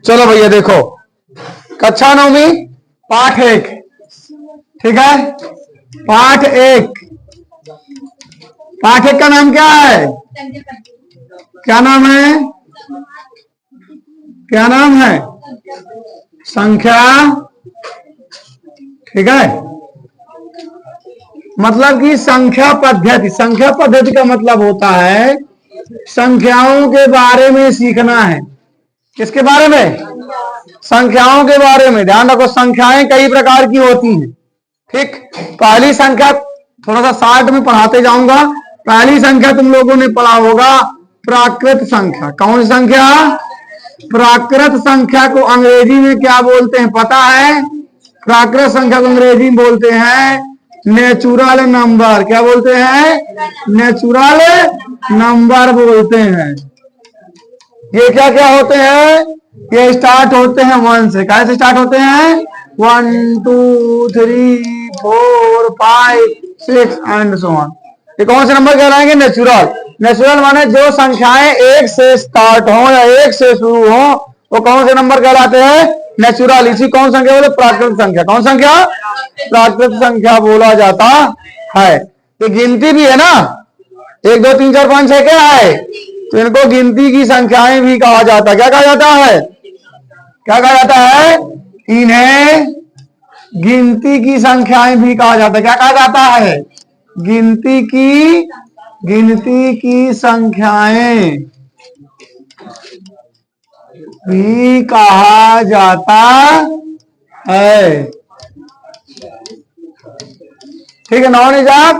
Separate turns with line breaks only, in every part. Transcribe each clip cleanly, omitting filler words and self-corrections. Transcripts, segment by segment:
चलो भैया देखो, कक्षा 9वीं पाठ 1, ठीक है। पाठ 1, पाठ 1 का नाम क्या है? क्या नाम है? क्या नाम है? संख्या, ठीक है। मतलब कि संख्या पद्धति, संख्या पद्धति का मतलब होता है संख्याओं के बारे में सीखना है। किसके बारे में? संख्याओं के बारे में। ध्यान रखो, संख्याएं कई प्रकार की होती हैं, ठीक। पहली संख्या थोड़ा सा शार्ट में पढ़ाते जाऊंगा। पहली संख्या तुम लोगों ने पढ़ा होगा प्राकृत संख्या। कौन सी संख्या? प्राकृत संख्या को अंग्रेजी में क्या बोलते हैं पता है? प्राकृत संख्या को अंग्रेजी में बोलते हैं नेचुरल नंबर। क्या बोलते हैं? नेचुरल नंबर बोलते हैं। ये क्या क्या होते हैं? ये स्टार्ट होते हैं 1 से। कैसे स्टार्ट होते हैं? 1 2 3 4 5 6 एंड सो ऑन। ये कौन से नंबर कहलाएंगे? नेचुरल। नेचुरल माने जो संख्याएं 1 से स्टार्ट हो या 1 से शुरू हो, वो कौन से नंबर कहलाते हैं? नेचुरल। इसी कौन संख्या बोले? प्राकृत संख्या। कौन संख्या? प्राकृत संख्या बोला जाता है। तो गिनती भी है ना, 1 2 3 4 5 6 क्या है? तो इनको गिनती की संख्याएं भी कहा जाता है। क्या कहा जाता है? क्या कहा जाता है? इन्हें गिनती की संख्याएं भी कहा जाता है। क्या कहा जाता है? गिनती की संख्याएं भी कहा जाता है, ठीक है। Non is a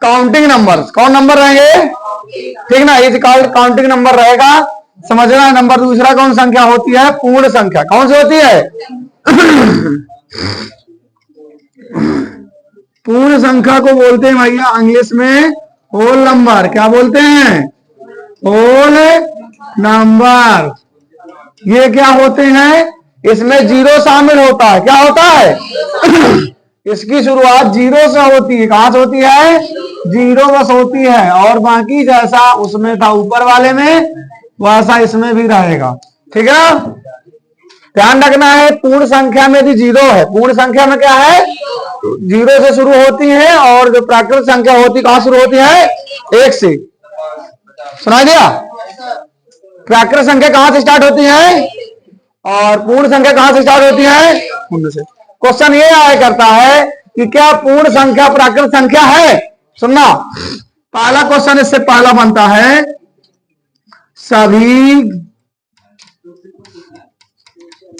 counting number. कौन नंबर रहेंगे? ठीक ना, इज कॉल्ड काउंटिंग नंबर रहेगा। समझना है। नंबर दूसरा कौन संख्या होती है? पूर्ण संख्या। कौन सी होती है? पूर्ण संख्या को बोलते हैं भैया इंग्लिश में होल नंबर। क्या बोलते हैं? Whole number. ये क्या होते हैं? इसमें जीरो शामिल होता है। क्या होता है? इसकी शुरुआत जीरो से होती है। कहां से होती है? जीरो बस होती है, और बाकी जैसा उसमें था ऊपर वाले में वैसा इसमें भी रहेगा, ठीक है। ध्यान रखना है, पूर्ण संख्या में भी जीरो है। पूर्ण संख्या में क्या है? जीरो से शुरू होती है, और जो प्राकृत संख्या होती कहां शुरू होती है? 1 से। सुनाई दिया? प्राकृत संख्या कहां से स्टार्ट होती है और पूर्ण संख्या कहां से स्टार्ट होती है? शून्य से। क्वेश्चन ये आया करता है कि क्या पूर्ण संख्या प्राकृत संख्या है? सुनना, पहला क्वेश्चन इससे पहला बनता है, सभी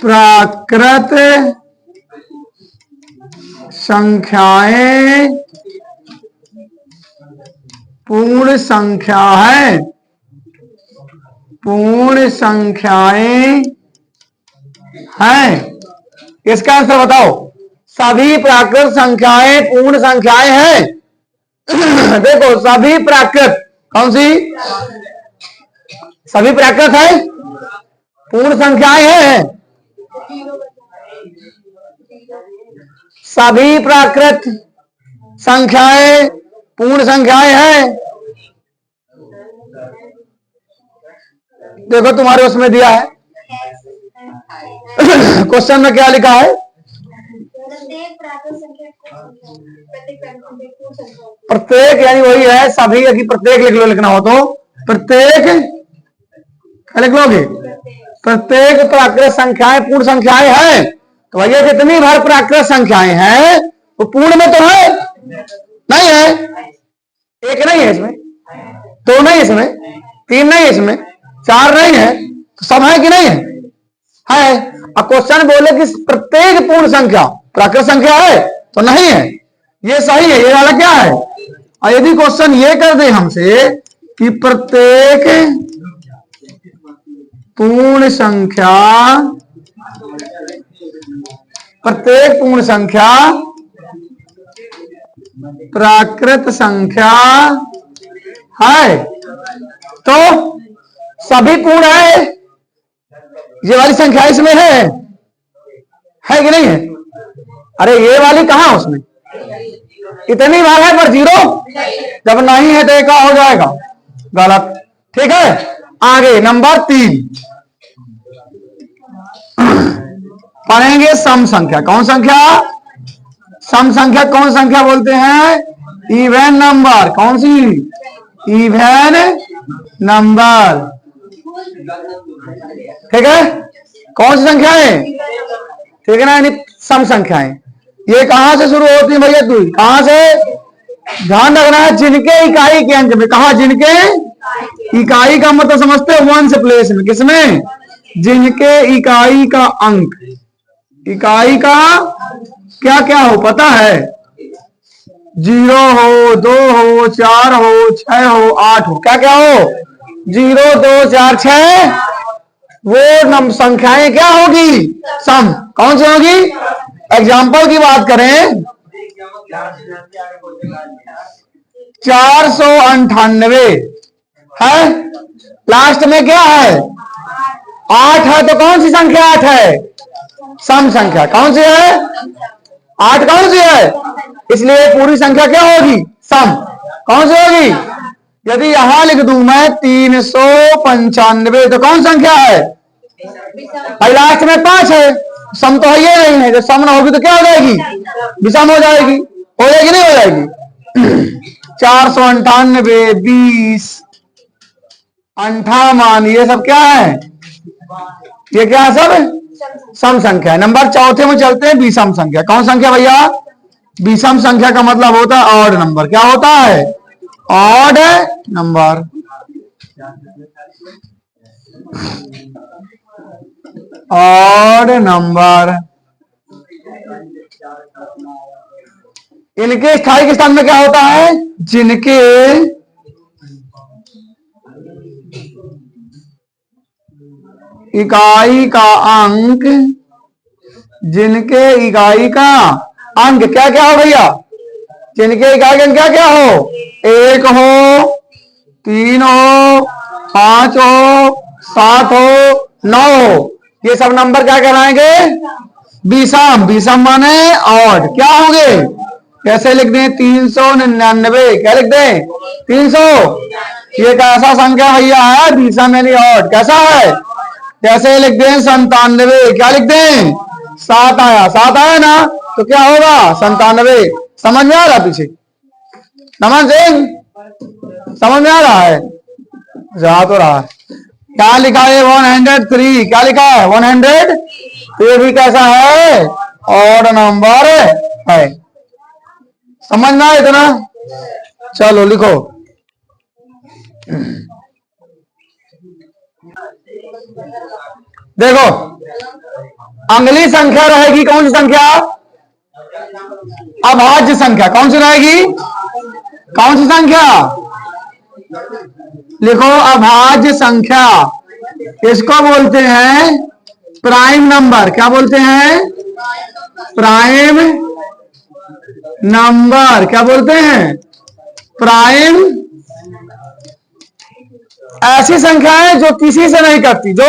प्राकृत संख्याएं पूर्ण संख्या है। पूर्ण संख्याएं हैं। इसका आंसर बताओ। सभी प्राकृत संख्याएं पूर्ण संख्याएं हैं। देखो, सभी प्राकृत, कौन सी? सभी प्राकृत है, पूर्ण संख्याएं हैं। सभी प्राकृत संख्याएं पूर्ण संख्याएं हैं। देखो तुम्हारे उसमें दिया है क्वेश्चन में क्या लिखा है? प्रत्येक यानी वही है सभी, यदि प्रत्येक लिख लो, लिखना हो तो प्रत्येक लिख लोगे। प्रत्येक प्राकृत संख्याएं पूर्ण संख्याएं हैं। तो भैया जितनी भर प्राकृत संख्याएं हैं वो पूर्ण में तो है नहीं है? एक नहीं है इसमें, दो नहीं इसमें, तीन नहीं इसमें, चार नहीं है, तो सब है कि नहीं है? है। अब क्वेश्चन बोले कि प्रत्येक पूर्ण संख्या प्राकृत संख्या है तो नहीं है, ये सही है, ये वाला क्या है? और यदि क्वेश्चन ये कर दे हमसे कि प्रत्येक पूर्ण संख्या प्राकृत संख्या है तो सभी पूर्ण है। ये वाली संख्या इसमें है कि नहीं है? अरे ये वाली कहां उसमें? इतनी बार है पर जीरो, जब नहीं है तो एक हो जाएगा गलत। ठीक है, आगे नंबर 3। पढ़ेंगे सम संख्या। कौन संख्या? सम संख्या कौन संख्या बोलते हैं? Even number. कौन सी? Even number. ठीक है, कौन सी संख्या है? ठीक है ना, यानी सम संख्याएं। ये कहां से शुरू होती है भैया? तू कहां से? ध्यान रखना है, जिनके इकाई के अंक में। कहा? जिनके इकाई का मतलब समझते हो? वन से प्लेस में। किसमें? जिनके इकाई का अंक। इकाई का क्या क्या हो पता है? 0 हो, 2 हो, 4 हो, 6 हो, 8 हो। क्या क्या हो? 0, 2, 4, 6 वो संख्याएं क्या होगी? सम। कौन सी होगी? एग्जाम्पल की बात करें, 498 है, लास्ट में क्या है? 8 है, तो कौन सी संख्या 8 है? सम संख्या। कौन सी है? 8 कौन सी है? इसलिए पूरी संख्या क्या होगी? सम। कौन सी होगी? यदि यहां लिख दूं मैं 395, तो कौन संख्या है? भाई लास्ट में 5 है, सम तो है ये नहीं है। जब सम ना होगी तो क्या हो जाएगी? विषम हो जाएगी। हो जाएगी नहीं हो जाएगी? 498, 20, 58, ये सब क्या है? ये क्या है? सब सम संख्या है। नंबर चौथे में चलते हैं, विषम संख्या। कौन संख्या भैया? विषम संख्या का मतलब होता है ऑड नंबर। क्या होता है? Odd number. Odd number. इनके स्थायी के स्थान में क्या होता है? जिनके इकाई का अंक। जिनके इकाई का अंक क्या क्या हो भैया? जिनके इकाई का अंक क्या क्या हो? 1 हो, 3 हो, 5 हो, 7 हो, 9 हो। ये सब नंबर क्या कहलाएंगे? विषम। विषम माने ऑड। क्या होंगे? कैसे लिख दें? 399। क्या लिख दें? 300। ये कैसा संख्या भैया है? विषम यानी ऑड। कैसा है? कैसे लिख दें? 97। क्या लिख दें? 7 आया। 7 आया ना, तो क्या होगा? 97। समझ में आ रहा? पीछे समझ में आ रहा है? जा तो रहा है। क्या लिखा है? 103। क्या लिखा है? 100। तो ये भी कैसा है? ऑड नंबर है। समझ में आया इतना? चलो लिखो। देखो, अगली संख्या रहेगी कौन सी संख्या? अभाज्य संख्या। कौन सी रहेगी? कौन सी संख्या? लिखो, अभाज्य संख्या। इसको बोलते हैं प्राइम नंबर। क्या बोलते हैं? Prime number. क्या बोलते हैं? प्राइम। ऐसी संख्याएं जो किसी से नहीं करती, जो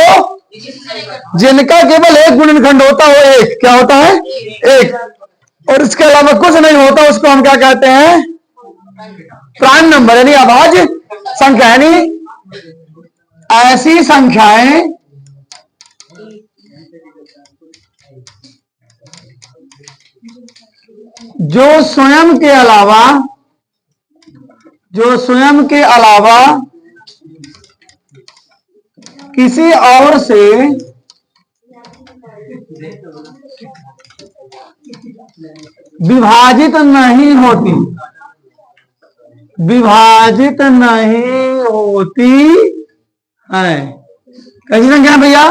जिनका केवल एक गुणनखंड होता है, वो एक। क्या होता है? एक। और इसके अलावा कुछ नहीं होता, उसको हम क्या कहते हैं? प्राइम नंबर यानी अभाज्य संख्या। यानी ऐसी संख्याएं जो स्वयं के अलावा किसी और से विभाजित नहीं होती। विभाजित नहीं होती है। कैसी संख्या भैया?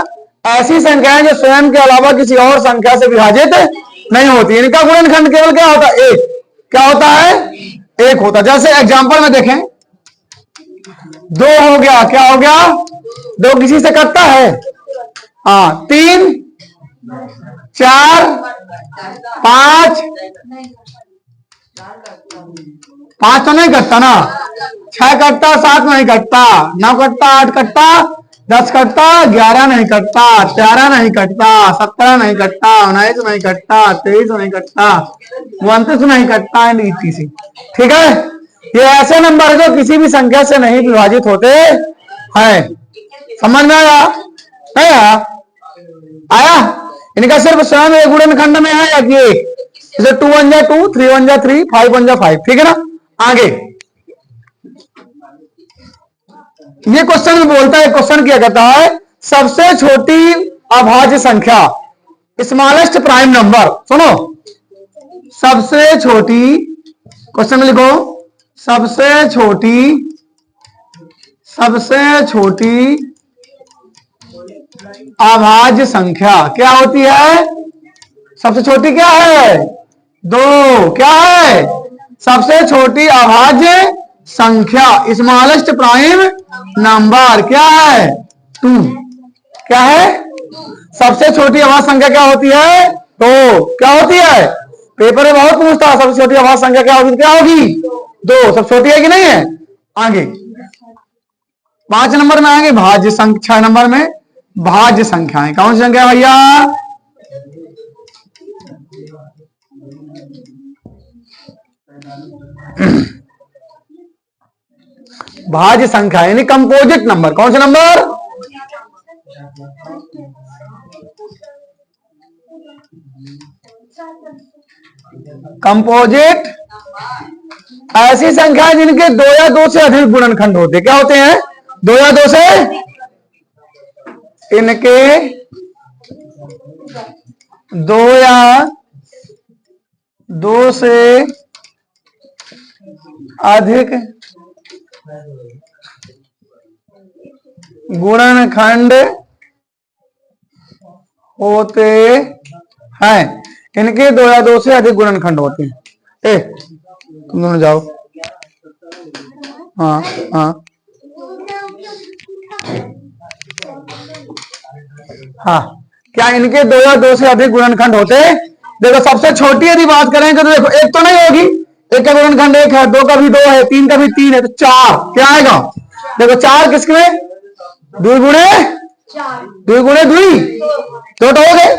ऐसी संख्याएं जो स्वयं के अलावा किसी और संख्या से विभाजित नहीं होती। इनका गुणनखंड केवल क्या होता है? एक। क्या होता है? एक होता। जैसे एग्जांपल में देखें, 2 हो गया। क्या हो गया? 2 किसी से कटता है? हाँ। 3, 4, 5 तो नहीं कटता ना। 6 कटता, 7 नहीं कटता, 9 कटता, 8 कटता, 10 कटता, 11 नहीं कटता, 13 नहीं कटता, 17 नहीं कटता, 19 नहीं कटता, 23 नहीं कटता, 29 नहीं कटता, etc। ठीक है? ये ऐसे नंबर है जो किसी भी संख्या से नहीं विभाजित होते हैं। समझ में आया? आया? इनका सिर्फ स्वयं एक गुणनखंड में है या कि एक, जैसे 2 1 जा 2, 3 1 जा 3, 5 1 जा 5, ठीक है ना। आगे ये क्वेश्चन में बोलता है, क्वेश्चन क्या कहता है, सबसे छोटी अभाज्य संख्या, स्मॉलेस्ट प्राइम नंबर। सुनो, सबसे छोटी, क्वेश्चन में लिखो, सबसे छोटी अभाज्य संख्या क्या होती है? सबसे छोटी क्या है? 2। क्या है? सबसे छोटी अभाज्य संख्या, स्मॉलेस्ट प्राइम नंबर क्या है? 2। क्या है? सबसे छोटी अभाज्य संख्या क्या होती है? 2। क्या होती है? पेपर में बहुत पूछता है, सबसे छोटी अभाज्य संख्या क्या होगी? क्या होगी? 2। सब छोटी है कि नहीं है? आगे 5 नंबर में आएंगे भाज्य संख्या, 6 नंबर में भाज्य संख्याएं। कौन सी संख्या भैया? भाज्य संख्या यानी कंपोजिट नंबर। कौन सा नंबर? कंपोजिट ऐसी संख्या जिनके 2 या 2 से अधिक गुणनखंड होते। क्या होते हैं? 2 या 2 से, इनके 2 या 2 से अधिक गुणनखंड होते हैं। इनके 2 या 2 से अधिक गुणनखंड होते हैं। तुम दोनों जाओ। हाँ हाँ हाँ, क्या इनके 2 या 2 से अधिक गुणनखंड होते? देखो सबसे छोटी यदि बात करें तो देखो एक तो नहीं होगी, एक का गुणनखंड 1 है, 2 का भी 2 है, 3 का भी 3 है, तो 4 क्या आएगा? देखो 4 किसके? 2 गुणे 2 गुणे 2 तो हो गए,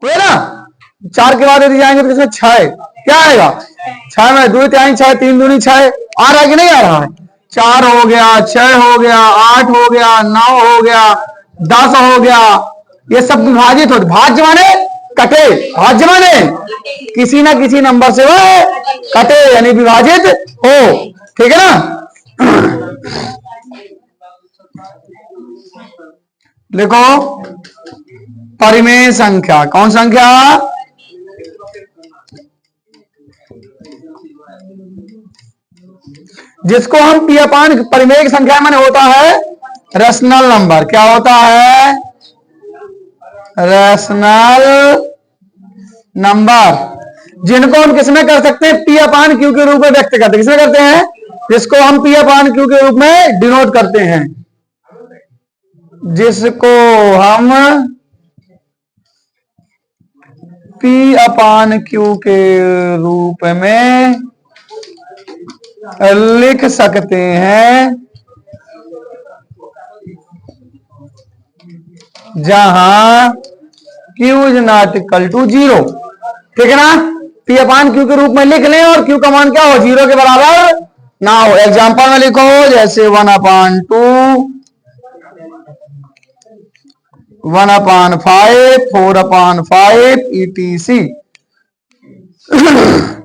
हुए ना। 4 के बाद यदि जाएंगे तो किसमें 6, क्या आएगा? 6 में 2 3 6, 3 दूनी 6, आ रहा है कि नहीं आ रहा है? 4 हो गया, 6 हो गया, 8 हो गया, 9 हो गया, 10 हो गया। ये सब विभाजित हो, भाज्य माने कटे, भाज्य माने किसी ना किसी नंबर से वह कटे यानी विभाजित हो, ठीक है ना। देखो परिमेय संख्या, कौन संख्या? जिसको हम पी अपान परिमेय संख्या माने होता है रेशनल नंबर। क्या होता है? रेशनल नंबर, जिनको हम किसमें कर सकते हैं? पी अपान क्यू के रूप में व्यक्त करते हैं। किसमें करते हैं? जिसको हम पी अपान क्यू के रूप में डिनोट करते हैं, जिसको हम पी अपान क्यू के रूप में लिख सकते हैं, जहां Q is not equal to 0, ठीक है ना। पी अपान क्यू के रूप में लिख लें और क्यू का मान क्या हो? 0 के बराबर ना हो। एग्जांपल में लिखो जैसे 1/2, 1/5, 4/5 etc,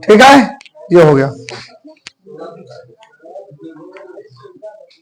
ठीक है, ये हो गया।